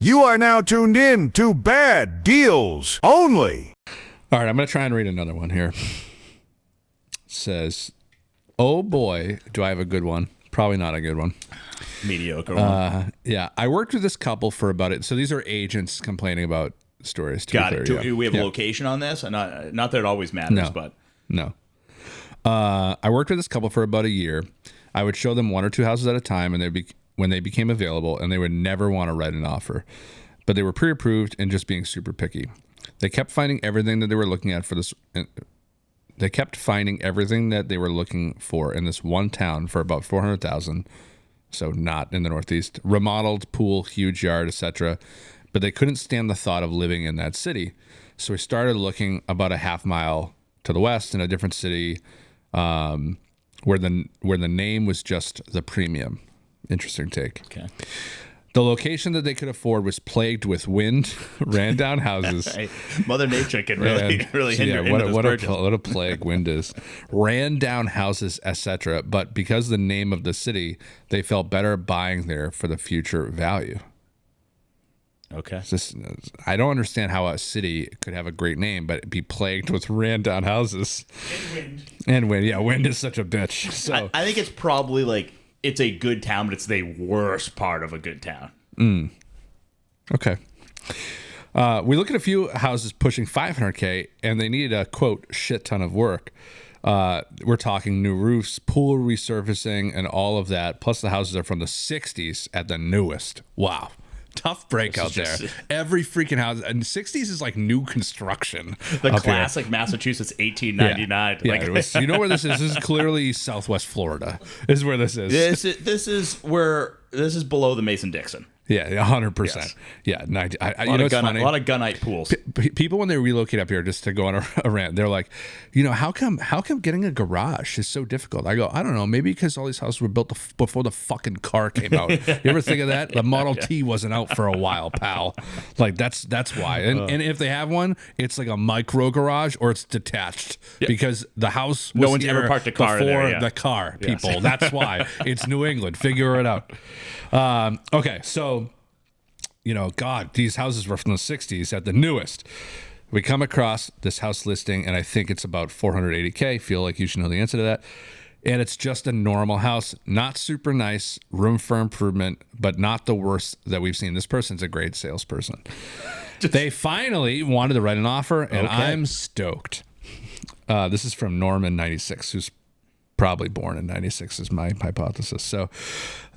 You are now tuned in to Bad Deals Only. All right, I'm going to try and read another one here. It says, oh boy, do I have a good one. Probably not a good one. Mediocre one. Yeah, I worked with this couple for about it. So these are agents complaining about stories. Got it. Do we have a location on this? Not that it always matters, but. No. I worked with this couple for about a year. I would show them one or two houses at a time, and when they became available, and they would never want to write an offer. But they were pre-approved and just being super picky. They kept finding everything that they were looking at for this. They kept finding everything that they were looking for in this one town for about $400,000. So not in the Northeast. Remodeled pool, huge yard, etc. But they couldn't stand the thought of living in that city. So we started looking about a half mile to the west in a different city, where the name was just the Premium. Interesting take. Okay. The location that they could afford was plagued with wind, ran down houses. Hey, Mother Nature can really hinder what a plague wind is. Ran down houses, etc. But because of the name of the city, they felt better buying there for the future value. Okay. I don't understand how a city could have a great name, but be plagued with ran down houses. And wind. Yeah, wind is such a bitch. So I think it's probably like, it's a good town, but it's the worst part of a good town. Okay. We look at a few houses pushing $500K, and they need a, quote, shit ton of work. We're talking new roofs, pool resurfacing, and all of that. Plus the houses are from the 60s at the newest. Wow. Tough break out there. Every freaking house. And 60s is like new construction. The classic here. Massachusetts 1899. Yeah, you know where this is? This is clearly Southwest Florida. This is where this is. This is below the Mason-Dixon. Yeah, 100%. Yes. Yeah, a lot of gunite pools. People when they relocate up here, just to go on a rant, they're like, how come getting a garage is so difficult? I go, I don't know, maybe because all these houses were built before the fucking car came out. You ever think of that? The Model T wasn't out for a while, pal. Like that's why. And if they have one, it's like a micro garage or it's detached because the house was no one's ever parked a car before there, the car. People, yes. That's why it's New England. Figure it out. Okay, so. God, these houses were from the 60s at the newest. We come across this house listing, and I think it's about $480K. Feel like you should know the answer to that. And it's just a normal house, not super nice, room for improvement, but not the worst that we've seen. This person's a great salesperson. They finally wanted to write an offer, and I'm stoked. This is from Norman 96, who's probably born in 96 is my hypothesis. So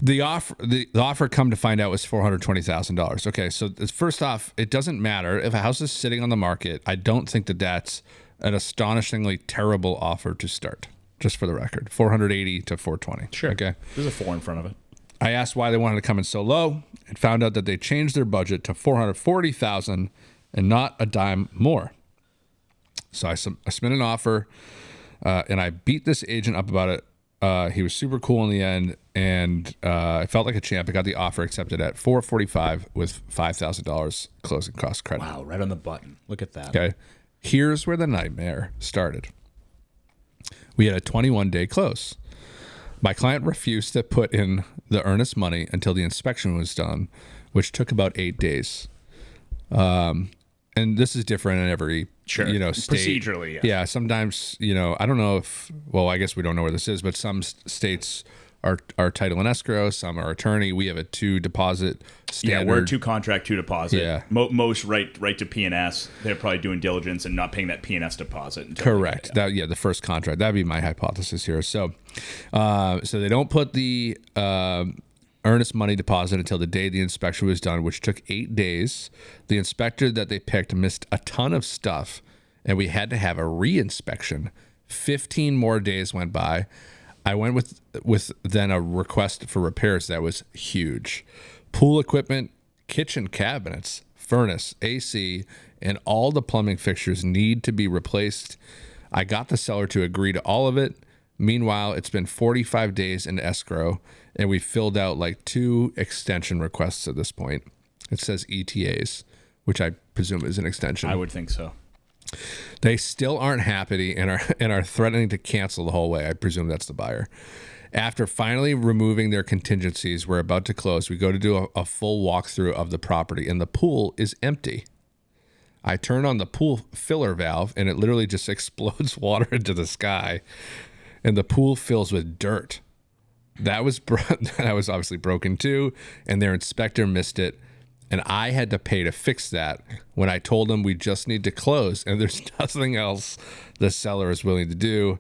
the offer come to find out was $420,000. Okay. So first off, it doesn't matter if a house is sitting on the market. I don't think that's an astonishingly terrible offer to start, just for the record, 480 to 420. Sure. Okay. There's a 4 in front of it. I asked why they wanted to come in so low and found out that they changed their budget to $440,000 and not a dime more. So I submitted an offer. And I beat this agent up about it. He was super cool in the end, and I felt like a champ. I got the offer accepted at $445 with $5,000 closing cost credit. Wow, right on the button. Look at that. Okay, here's where the nightmare started. We had a 21-day close. My client refused to put in the earnest money until the inspection was done, which took about 8 days. And this is different in every state. Procedurally, yeah. Sometimes, I don't know I guess we don't know where this is, but some states are title and escrow, some are attorney. We have a 2 deposit standard. Yeah, we're 2 contract, 2 deposit. Yeah. Most right to P&S. They're probably doing diligence and not paying that P&S deposit. Correct. The first contract. That'd be my hypothesis here. So they don't put the earnest money deposit until the day the inspection was done, which took 8 days. The inspector that they picked missed a ton of stuff, and we had to have a re-inspection. 15 more days went by. I went with then a request for repairs that was huge. Pool equipment, kitchen cabinets, furnace, AC, and all the plumbing fixtures need to be replaced. I got the seller to agree to all of it. Meanwhile, it's been 45 days in escrow, and we filled out like 2 extension requests at this point. It says ETAs, which I presume is an extension. I would think so. They still aren't happy and are threatening to cancel the whole way. I presume that's the buyer. After finally removing their contingencies, we're about to close. We go to do a full walkthrough of the property, and the pool is empty. I turn on the pool filler valve, and it literally just explodes water into the sky, and the pool fills with dirt. That was obviously broken too, and their inspector missed it, and I had to pay to fix that when I told them we just need to close, and there's nothing else the seller is willing to do.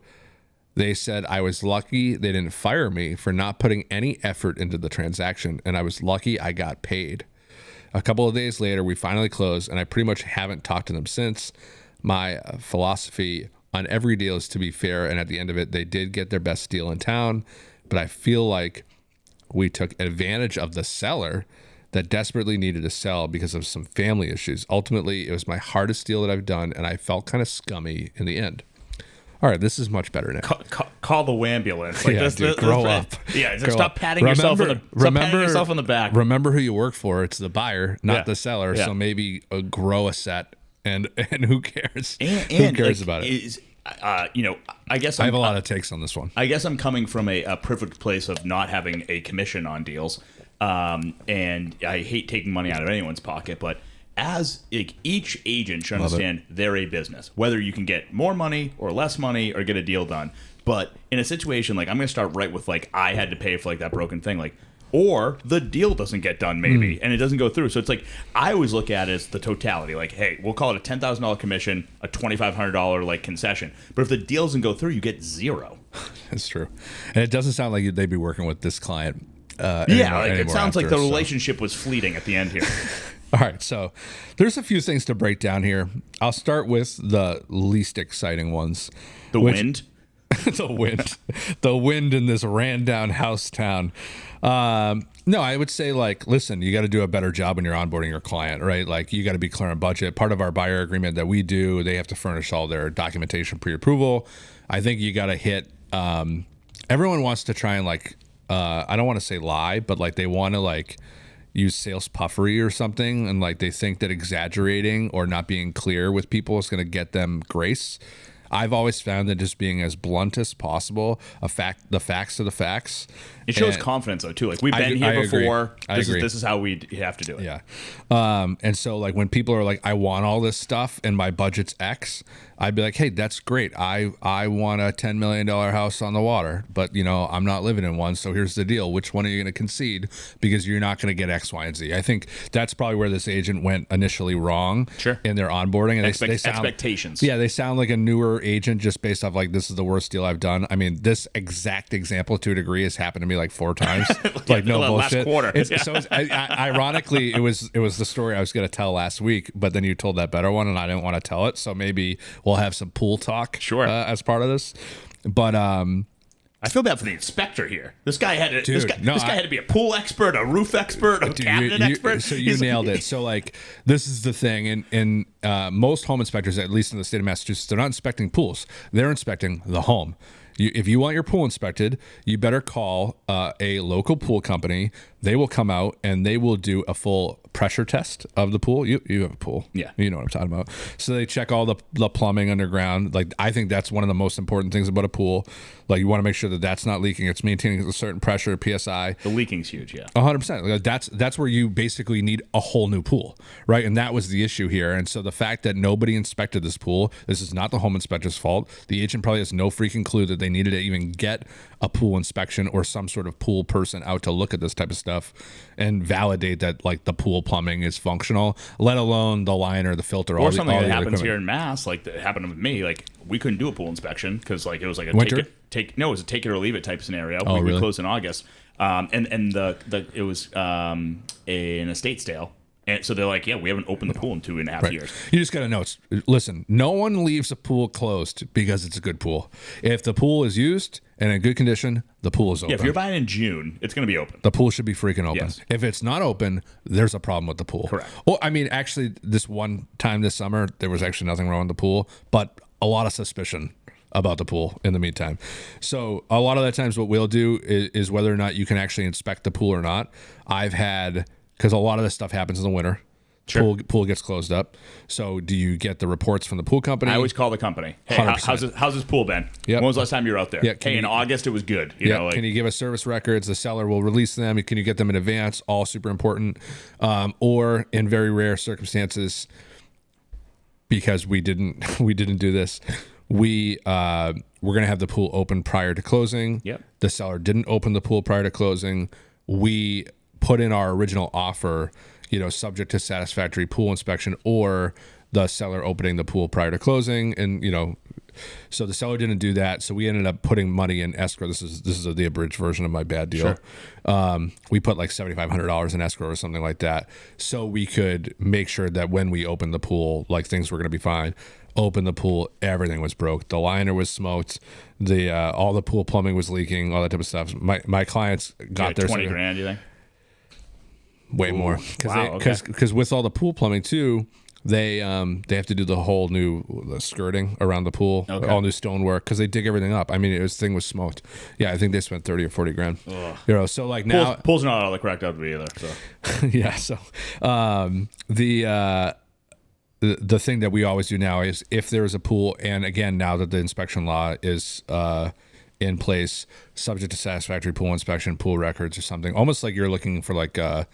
They said I was lucky they didn't fire me for not putting any effort into the transaction, and I was lucky I got paid. A couple of days later, we finally closed, and I pretty much haven't talked to them since. My philosophy on every deal is to be fair, and at the end of it, they did get their best deal in town, but I feel like we took advantage of the seller that desperately needed to sell because of some family issues. Ultimately, it was my hardest deal that I've done, and I felt kind of scummy in the end. All right, this is much better now. Call the ambulance. Yeah, dude, grow up. Yeah, Grow stop up. patting yourself on the back. Remember who you work for. It's the buyer, not the seller. Yeah. So maybe grow a set, and who cares? And who cares about it? I guess I have a lot of takes on this one. I guess I'm coming from a privileged place of not having a commission on deals, and I hate taking money out of anyone's pocket, but as each agent should understand they're a business, whether you can get more money or less money or get a deal done. But in a situation like, I'm going to start right with like, I had to pay for like that broken thing, like, or the deal doesn't get done maybe and it doesn't go through. So it's like, I always look at it as the totality. Like, hey, we'll call it a $10,000 commission, a $2,500 like concession. But if the deal doesn't go through, you get zero. That's true. And it doesn't sound like they'd be working with this client. It sounds like the relationship was fleeting at the end here. All right, so there's a few things to break down here. I'll start with the least exciting ones. Wind? The wind in this ran down house town. No, I would say, like, listen, you got to do a better job when you're onboarding your client, right? Like, you got to be clear on budget. Part of our buyer agreement that we do, they have to furnish all their documentation pre-approval. I think you got to hit, everyone wants to try and like, I don't want to say lie, but like they want to like use sales puffery or something, and like they think that exaggerating or not being clear with people is going to get them grace. I've always found that just being as blunt as possible, the facts are the facts. It shows confidence though too. Like, we've been here before. This is how we have to do it. Yeah. And so like when people are like, I want all this stuff and my budget's X, I'd be like, hey, that's great. I want a $10 million house on the water, but I'm not living in one. So here's the deal. Which one are you going to concede? Because you're not going to get X, Y, and Z. I think that's probably where this agent went initially wrong in their onboarding. And they sound, expectations. Yeah, they sound like a newer agent just based off like, this is the worst deal I've done. I mean, this exact example to a degree has happened to me like 4 times. Like, no bullshit. Last quarter. Ironically, it was the story I was going to tell last week, but then you told that better one and I didn't want to tell it. So maybe we'll have some pool talk as part of this. But I feel bad for the inspector here. This guy had to be a pool expert, a roof expert, a cabinet expert. So you nailed it. So like, this is the thing. And most home inspectors, at least in the state of Massachusetts, they're not inspecting pools. They're inspecting the home. If you want your pool inspected, you better call a local pool company. They will come out and they will do a full pressure test of the pool. You have a pool. Yeah. You know what I'm talking about. So they check all the plumbing underground. Like, I think that's one of the most important things about a pool. Like, you want to make sure that that's not leaking. It's maintaining a certain pressure, PSI. The leaking's huge, yeah. 100%. Like, that's where you basically need a whole new pool, right? And that was the issue here. And so the fact that nobody inspected this pool, this is not the home inspector's fault. The agent probably has no freaking clue that they needed to even get a pool inspection or some sort of pool person out to look at this type of stuff and validate that like the pool plumbing is functional, let alone the liner, the filter, or something that happens here in Mass, like that happened with me. Like, we couldn't do a pool inspection because like it was like a winter? it was a take it or leave it type scenario. Oh, we really? closed in August, and it was an estate sale. And so they're like, yeah, we haven't opened the pool in 2.5 years. You just got to know, listen, no one leaves a pool closed because it's a good pool. If the pool is used and in good condition, the pool is open. Yeah, if you're buying in June, it's going to be open. The pool should be freaking open. Yes. If it's not open, there's a problem with the pool. Correct. Well, I mean, actually, this one time this summer, there was actually nothing wrong with the pool, but a lot of suspicion about the pool in the meantime. So a lot of the times what we'll do is whether or not you can actually inspect the pool or not. I've had... because a lot of this stuff happens in the winter. Sure. Pool gets closed up. So do you get the reports from the pool company? I always call the company. Hey, 100%. how's this pool been? Yep. When was the last time you were out there? Yeah, Hey, in August it was good. You know, like, can you give us service records? The seller will release them. Can you get them in advance? All super important. Or in very rare circumstances, because we didn't do this, we're gonna have the pool open prior to closing. Yep. The seller didn't open the pool prior to closing. We put in our original offer, subject to satisfactory pool inspection or the seller opening the pool prior to closing. And, so the seller didn't do that. So we ended up putting money in escrow. This is the abridged version of my bad deal. Sure. We put like $7,500 in escrow or something like that. So we could make sure that when we opened the pool, like things were going to be fine. Open the pool, everything was broke. The liner was smoked. All the pool plumbing was leaking, all that type of stuff. My clients got their $20,000, you think? Way more, because with all the pool plumbing too, they have to do the whole new skirting around the pool, all new stonework, because they dig everything up. I mean, thing was smoked. Yeah, I think they spent 30 or 40 grand. Ugh. So like now, pool's not all the correct out to be either. So yeah. So the thing that we always do now is if there is a pool, and again now that the inspection law is in place, subject to satisfactory pool inspection, pool records or something, almost like you're looking for like a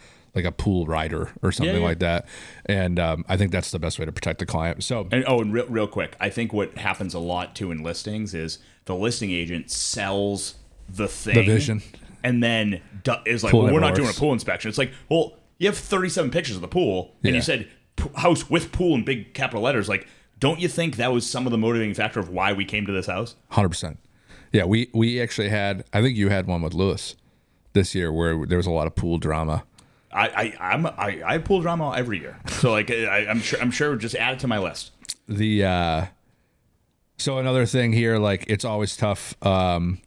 pool rider or something like that. And I think that's the best way to protect the client. So, and real quick, I think what happens a lot too in listings is the listing agent sells the thing, the vision, and then is like, pool well, we're not works. doing a pool inspection. It's like, well, you have 37 pictures of the pool, and you said house with pool in big capital letters. Like, don't you think that was some of the motivating factor of why we came to this house? 100%. Yeah, we actually had, I think you had one with Lewis this year where there was a lot of pool drama. I pool drama every year, so like I'm sure just add it to my list. So another thing here, like it's always tough. I've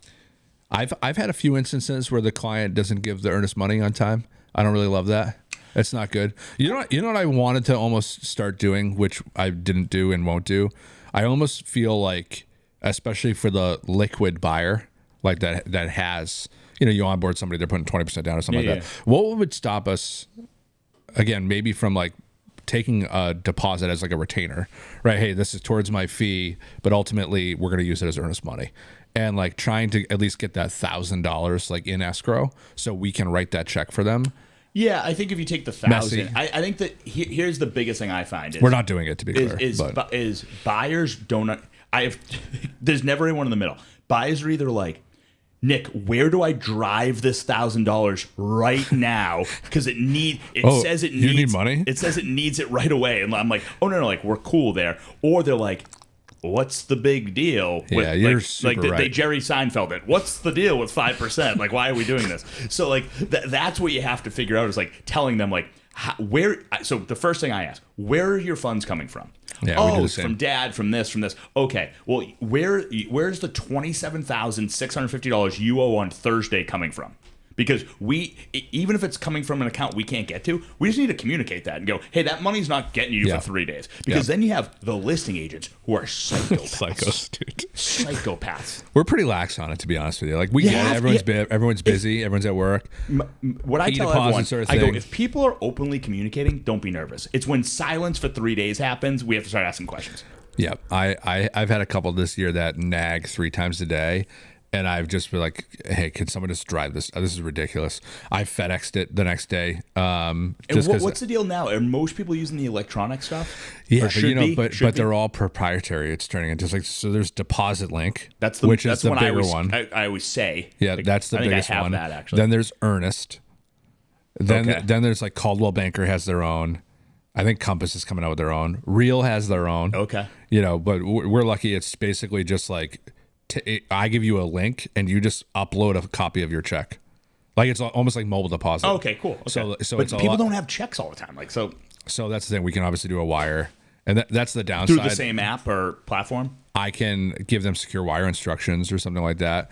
had a few instances where the client doesn't give the earnest money on time. I don't really love that. It's not good. You know what I wanted to almost start doing, which I didn't do and won't do. I almost feel like, especially for the liquid buyer, like that has. You onboard somebody, they're putting 20% down or something like that. What would stop us, again, maybe from like taking a deposit as like a retainer, right? Hey, this is towards my fee, but ultimately we're going to use it as earnest money. And like trying to at least get that $1,000 like in escrow so we can write that check for them. Yeah, I think if you take the 1,000, I think that here's the biggest thing I find. Is, we're not doing it, to be clear. Is buyers don't... there's never anyone in the middle. Buyers are either like, Nick, where do I drive this $1,000 right now? Because it says it needs... You need money? It says it needs it right away. And I'm like, oh, no, like, we're cool there. Or they're like, what's the big deal? With, yeah, you're super right. They Jerry Seinfeld it. What's the deal with 5%? Like, why are we doing this? So, like, that's what you have to figure out is, like, telling them, like, so the first thing I ask, where are your funds coming from? Yeah, it's from dad, from this. Okay, well, where's the $27,650 you owe on Thursday coming from? Because even if it's coming from an account we can't get to, we just need to communicate that and go, hey, that money's not getting you for 3 days. Because then you have the listing agents who are psychopaths. Psychos, dude. Psychopaths. We're pretty lax on it, to be honest with you. Like, we get it. Everyone's busy. Everyone's at work. What I tell everyone, I go, if people are openly communicating, don't be nervous. It's when silence for 3 days happens, we have to start asking questions. Yeah, I've had a couple this year that nag 3 times a day. And I've just been like, hey, can someone just drive this? This is ridiculous. I FedExed it the next day. What's the deal now? Are most people using the electronic stuff? Yeah, but they're all proprietary. It's turning into like, so there's Deposit Link, that's the bigger one. I always say. Yeah, that's the biggest I have one. That, actually. Then there's Earnest. Then there's like Coldwell Banker has their own. I think Compass is coming out with their own. Real has their own. Okay. But we're lucky. It's basically just like, I give you a link and you just upload a copy of your check. Like it's almost like mobile deposit. Oh, okay, cool. Okay. So but people don't have checks all the time. Like so that's the thing. We can obviously do a wire, and that's the downside. Through the same app or platform. I can give them secure wire instructions or something like that.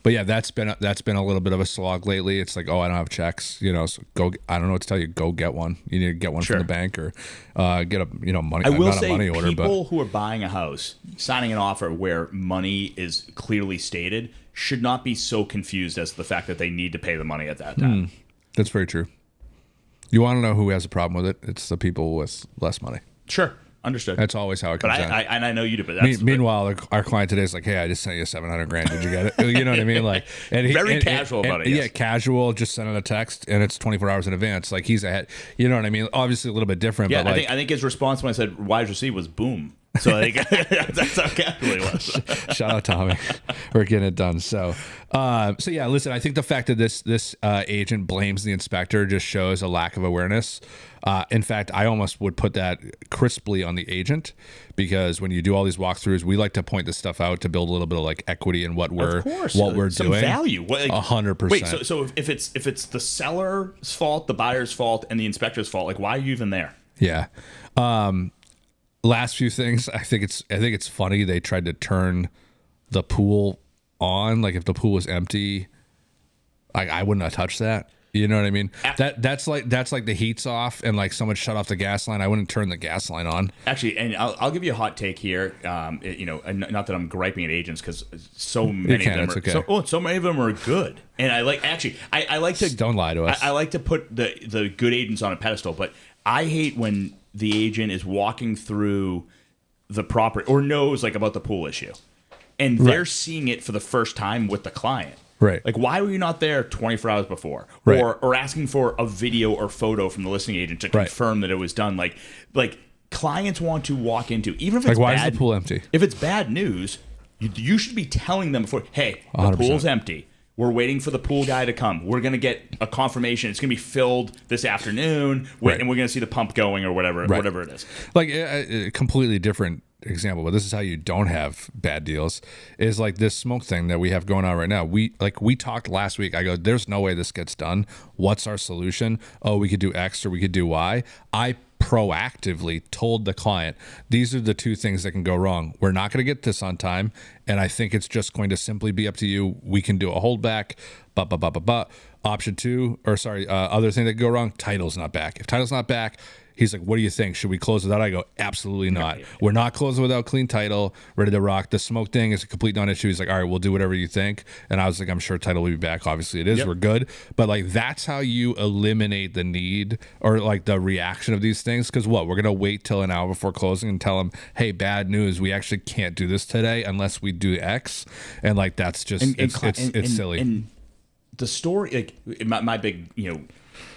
But yeah, that's been a little bit of a slog lately. It's like, oh, I don't have checks, so go. I don't know what to tell you. Go get one. You need to get one from the bank or get a money. I will not say, a money order, people who are buying a house, signing an offer where money is clearly stated, should not be so confused as to the fact that they need to pay the money at that time. That's very true. You want to know who has a problem with it? It's the people with less money. Sure. Understood. That's always how it comes but down. I know you do, but that's Meanwhile, our client today is like, "Hey, I just sent you $700,000. Did you get it?" You know what I mean? Like, and Very casual about it, yes. Yeah, casual. Just sending a text, and it's 24 hours in advance. Like he's ahead. You know what I mean? Obviously, a little bit different. Yeah, but like, I think his response when I said wise receipt was boom. So like, that's how casual it was. Shout out Tommy. We're getting it done. So yeah, listen, I think the fact that this agent blames the inspector just shows a lack of awareness. In fact, I almost would put that crisply on the agent, because when you do all these walkthroughs, we like to point this stuff out to build a little bit of like equity in what we're some doing. Value. 100%. Wait, so if it's the seller's fault, the buyer's fault, and the inspector's fault, like why are you even there? Yeah. Last few things, I think it's funny they tried to turn the pool on. Like if the pool was empty, I wouldn't have touched that. You know what I mean? That's like the heat's off and like someone shut off the gas line. I wouldn't turn the gas line on. Actually, and I'll give you a hot take here. Not that I'm griping at agents, because so many of them are okay. so many of them are good. And I like to just don't lie to us. I like to put the good agents on a pedestal, but I hate when the agent is walking through the property or knows like about the pool issue, and they're seeing it for the first time with the client. Right. Like, why were you not there 24 hours before? Right. Or asking for a video or photo from the listing agent to confirm that it was done. Like clients want to walk into, even if it's why bad, is the pool empty? If it's bad news, you should be telling them before, hey, the 100%. pool's empty. We're waiting for the pool guy to come. We're going to get a confirmation. It's going to be filled this afternoon, and we're going to see the pump going or whatever it is. Like a completely different example, but this is how you don't have bad deals, is like this smoke thing that we have going on right now. We talked last week. I go, there's no way this gets done. What's our solution? Oh, we could do X or we could do Y. I proactively told the client, these are the two things that can go wrong. We're not going to get this on time, and I think it's just going to simply be up to you. We can do a holdback, option two, other thing that could go wrong, title's not back. If title's not back, he's like, what do you think? Should we close without? I go, absolutely not. We're not closing without clean title, ready to rock. The smoke thing is a complete non-issue. He's like, all right, we'll do whatever you think. And I was like, I'm sure title will be back. Obviously it is. We're good. But like, that's how you eliminate the need or like the reaction of these things. Because we're going to wait till an hour before closing and tell them, hey, bad news. We actually can't do this today unless we do X. And like, that's just, it's silly. And the story, like my big,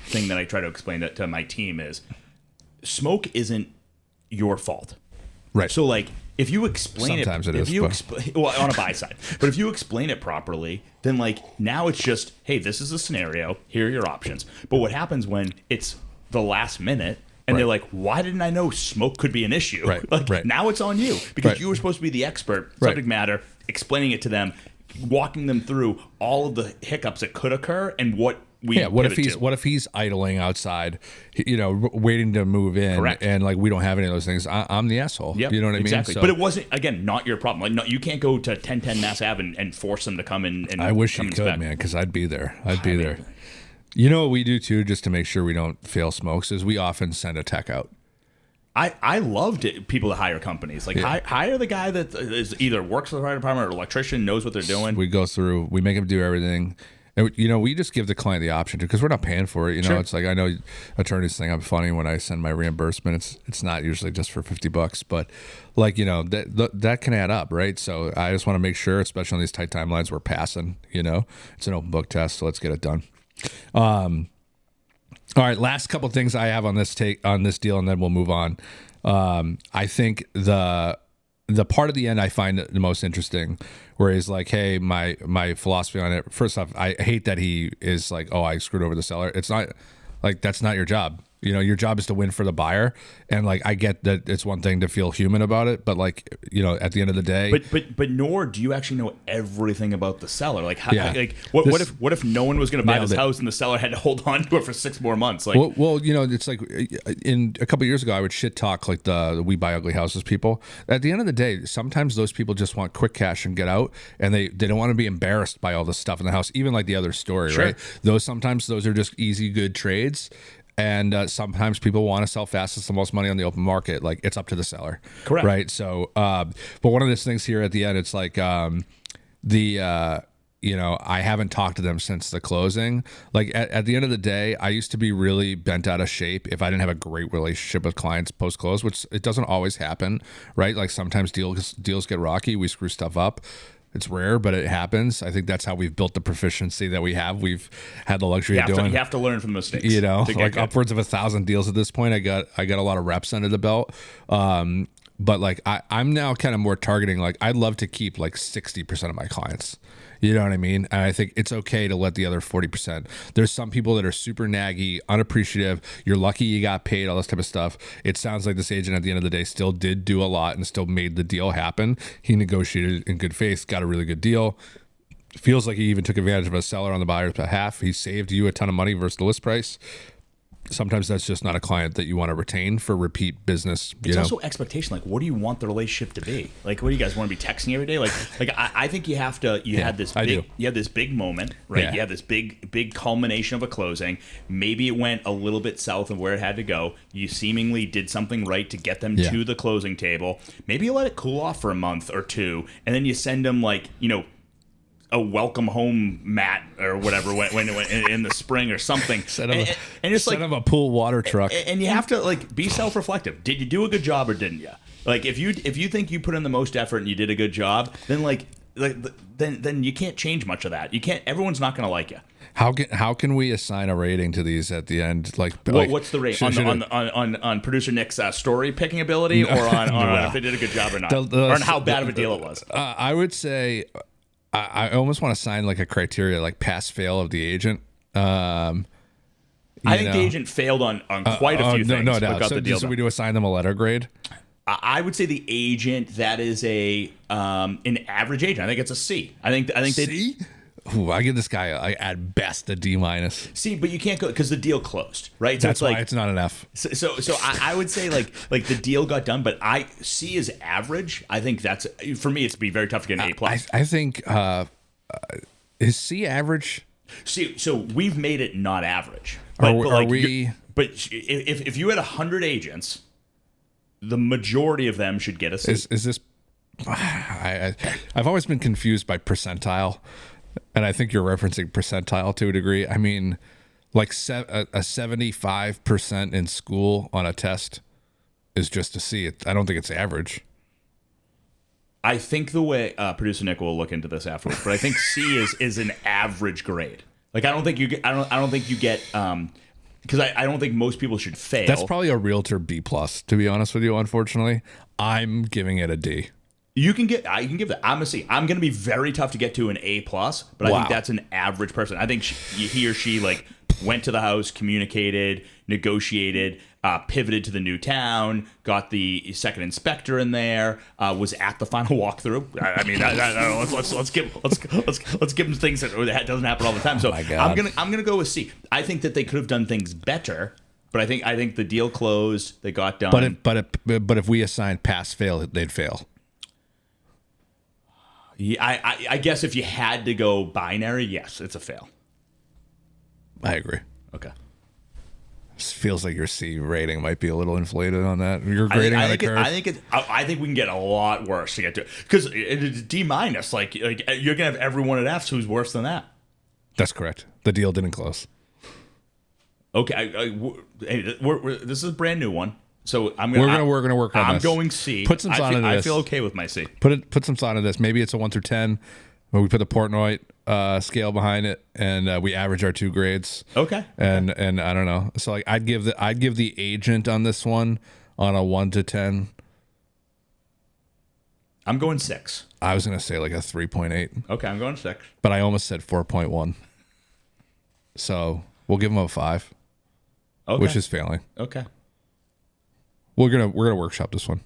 thing that I try to explain to my team is, smoke isn't your fault, right? So like, if you explain sometimes it, on a buy side, but if you explain it properly, then like now it's just, hey, this is a scenario. Here are your options. But what happens when it's the last minute and they're like, why didn't I know smoke could be an issue? Right. Now it's on you because you were supposed to be the expert, subject matter, explaining it to them, walking them through all of the hiccups that could occur and what if he's idling outside, waiting to move in. Correct. And like we don't have any of those things. I'm the asshole. Yep, you know what I mean? Exactly. So, but it wasn't, again, not your problem. Like, no, you can't go to 1010 Mass Ave and force them to come in. And I wish you could, man, because I'd be there. There. You know what we do too, just to make sure we don't fail smokes, is we often send a tech out. I loved it. People to hire companies. Like hire the guy that is either works for the fire department or electrician, knows what they're doing. We go through. We make them do everything. And, we just give the client the option to, because we're not paying for it. It's like, I know attorneys think I'm funny when I send my reimbursement. It's not usually just for $50, but like, that can add up, right? So I just want to make sure, especially on these tight timelines, we're passing. It's an open book test, so let's get it done. All right, last couple things I have on this deal, and then we'll move on. I think the part of the end I find the most interesting, where he's like, hey, my philosophy on it. First off, I hate that he is like, oh, I screwed over the seller. It's not like, that's not your job. Your job is to win for the buyer. And like, I get that it's one thing to feel human about it, but like, at the end of the day, but nor do you actually know everything about the seller. Like, what if no one was going to buy this house and the seller had to hold on to it for 6 more months? Like, well, it's like in a couple of years ago, I would shit talk like the We Buy Ugly Houses people. At the end of the day, sometimes those people just want quick cash and get out, and they don't want to be embarrassed by all the stuff in the house. Even like the other story, right? Sometimes those are just easy, good trades. And sometimes people want to sell fastest, the most money on the open market. Like, it's up to the seller. Correct. Right. So, but one of those things here at the end, it's like you know, I haven't talked to them since the closing. Like at the end of the day, I used to be really bent out of shape if I didn't have a great relationship with clients post close, which it doesn't always happen, right? Like sometimes deals get rocky, we screw stuff up. It's rare, but it happens. I think that's how we've built the proficiency that we have. We've had the luxury of doing. You have to learn from mistakes. You know, like good. upwards of 1,000 deals at this point. I got a lot of reps under the belt. But like I'm now kind of more targeting. Like I'd love to keep like 60% of my clients. You know what I mean? And I think it's okay to let the other 40%. There's some people that are super naggy, unappreciative. You're lucky you got paid, all this type of stuff. It sounds like this agent at the end of the day still did do a lot and still made the deal happen. He negotiated in good faith, got a really good deal. Feels like he even took advantage of a seller on the buyer's behalf. He saved you a ton of money versus the list price. Sometimes that's just not a client that you want to retain for repeat business. It's also expectation. Like, what do you want the relationship to be? Like, what do you guys want to be texting every day? Like I think you have to. You had this big moment, right? Yeah. You had this big culmination of a closing. Maybe it went a little bit south of where it had to go. You seemingly did something right to get them to the closing table. Maybe you let it cool off for a month or two, and then you send them like, you know, a welcome home mat or whatever when in the spring or something, and just like a pool water truck. And you have to like be self-reflective. Did you do a good job or didn't you? Like if you think you put in the most effort and you did a good job, then then you can't change much of that. You can't. Everyone's not going to like you. How can we assign a rating to these at the end? What's the rate on producer Nick's story picking ability, or on if they did a good job or not, or on how bad of a deal it was? I would say. I almost want to sign like a criteria, like pass fail of the agent. I think the agent failed on quite a few things. No doubt. So we do assign them a letter grade. I would say the agent, that is an average agent. I think it's a C. I think C? Ooh, I give this guy at best a D minus. See, but you can't go because the deal closed, right? So that's why it's not an F. So I would say like the deal got done, but C is average. I think that's, for me, it's be very tough to get an A plus. I think is C average? See, so we've made it not average. But if you had 100 agents, the majority of them should get a C. Is this? I've always been confused by percentile. And I think you're referencing percentile to a degree. I mean, like a 75% in school on a test is just a C. I don't think it's average. I think the way producer Nick will look into this afterwards, but I think C is an average grade. Like I don't think you get because I don't think most people should fail. That's probably a realtor B plus, to be honest with you. Unfortunately, I'm giving it a D. I can give that. I'm a C. I'm going to be very tough to get to an A plus, but I think that's an average person. I think he or she like went to the house, communicated, negotiated, pivoted to the new town, got the second inspector in there, was at the final walkthrough. I mean, let's give them things that doesn't happen all the time. So I'm gonna go with C. I think that they could have done things better. But I think the deal closed. They got done. But if we assigned pass fail, they'd fail. Yeah, I guess if you had to go binary, yes, it's a fail. I agree. Okay. This feels like your C rating might be a little inflated on that. You're grading on a curve. I think we can get a lot worse to get to it because it's D minus. Like you're gonna have everyone at F's who's worse than that. That's correct. The deal didn't close. Okay, this is a brand new one. So we're gonna work on this. I'm going C. Put some thought into this. I feel okay with my C. Put some thought into this. Maybe it's a 1 through 10, where we put the Portnoy scale behind it, and we average our 2 grades. Okay. And I don't know. So like I'd give the agent on this one on a 1 to 10. I'm going 6. I was gonna say like a 3.8. Okay, I'm going 6. But I almost said 4.1. So we'll give them a 5. Okay. Which is failing. Okay. We're gonna workshop this one.